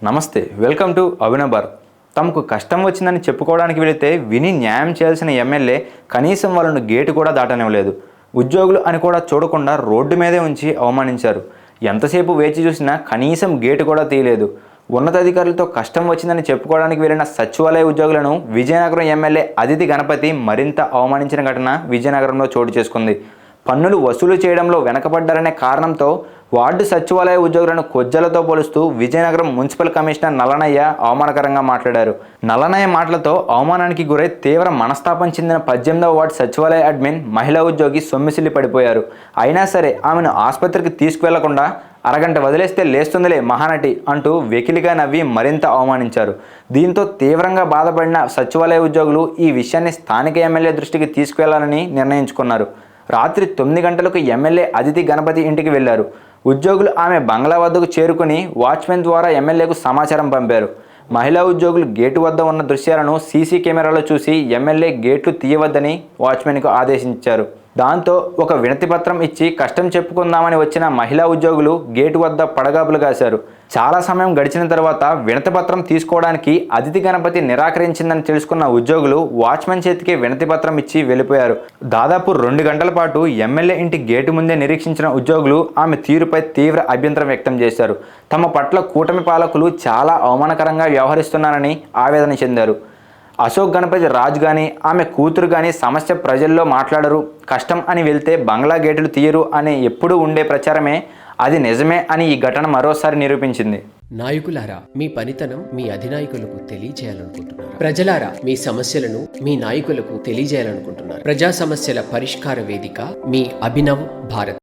నమస్తే, welcome to Abhinav Bharat. తమకు కష్టం వచ్చిందని చెప్పుకోవడానికి వెళితే విని న్యాయం చేయాల్సిన ఎమ్మెల్యే కనీసం వాళ్ళను గేటు కూడా దాటనివ్వలేదు. ఉద్యోగులు అని కూడా చూడకుండా రోడ్డు మీదే ఉంచి అవమానించారు. ఎంతసేపు వేచి చూసినా కనీసం గేటు కూడా తీయలేదు. ఉన్నతాధికారులతో కష్టం వచ్చిందని చెప్పుకోవడానికి వెళ్ళిన సచివాలయ ఉద్యోగులను విజయనగరం ఎమ్మెల్యే అదితి గణపతి మరింత అవమానించిన ఘటన విజయనగరంలో చోటు చేసుకుంది. పన్నులు వసూలు చేయడంలో వెనకబడ్డారనే కారణంతో వార్డు సచివాలయ ఉద్యోగులను కొజ్జలతో పోలుస్తూ విజయనగరం మున్సిపల్ కమిషనర్ నల్లనయ్య అవమానకరంగా మాట్లాడారు. నల్లనయ్య మాటలతో అవమానానికి గురై తీవ్ర మనస్తాపం చెందిన 18వ వార్డు సచివాలయ అడ్మిన్ మహిళా ఉద్యోగి సొమ్మిసిల్లి పడిపోయారు. అయినా సరే ఆమెను ఆసుపత్రికి తీసుకువెళ్లకుండా అరగంట వదిలేస్తే లేస్తుందిలే మహానటి అంటూ వెకిలిగా నవ్వి మరింత అవమానించారు. దీంతో తీవ్రంగా బాధపడిన సచివాలయ ఉద్యోగులు ఈ విషయాన్ని స్థానిక ఎమ్మెల్యే దృష్టికి తీసుకువెళ్లాలని నిర్ణయించుకున్నారు. రాత్రి 9 గంటలకు ఎమ్మెల్యే అదితి గణపతి ఇంటికి వెళ్లారు. ఉద్యోగులు ఆమె బంగ్లా వద్దకు చేరుకుని వాచ్మెన్ ద్వారా ఎమ్మెల్యేకు సమాచారం పంపారు. మహిళా ఉద్యోగులు గేటు వద్ద ఉన్న దృశ్యాలను సీసీ కెమెరాలో చూసి ఎమ్మెల్యే గేట్లు తీయవద్దని వాచ్మెన్కు ఆదేశించారు. దాంతో ఒక వినతి పత్రం ఇచ్చి కష్టం చెప్పుకుందామని వచ్చిన మహిళా ఉద్యోగులు గేటు వద్ద పడగాపులు కాశారు. చాలా సమయం గడిచిన తర్వాత వినతి పత్రం తీసుకోవడానికి అదితి గణపతి నిరాకరించిందని తెలుసుకున్న ఉద్యోగులు వాచ్మెన్ చేతికి వినతి పత్రం ఇచ్చి వెళ్ళిపోయారు. దాదాపు 2 గంటల పాటు ఎమ్మెల్యే ఇంటి గేటు ముందే నిరీక్షించిన ఉద్యోగులు ఆమె తీరుపై తీవ్ర అభ్యంతరం వ్యక్తం చేశారు. తమ పట్ల కూటమి పాలకులు చాలా అవమానకరంగా వ్యవహరిస్తున్నారని ఆవేదన చెందారు. అశోక్ గణపతి రాజు కానీ ఆమె కూతురు కానీ సమస్య ప్రజల్లో మాట్లాడరు, కష్టం అని వెళ్తే బంగ్లా గేటులు తీయరు అని ఎప్పుడూ ఉండే ప్రచారమే అది నిజమే అని ఈ ఘటన మరోసారి నిరూపించింది. నాయకులారా, మీ పనితనం మీ అధినాయకులకు తెలియజేయాలనుకుంటున్నారు. ప్రజలారా, మీ సమస్యలను మీ నాయకులకు తెలియజేయాలనుకుంటున్నారు. ప్రజా సమస్యల పరిష్కార వేదిక మీ అభినవ్ భారత్.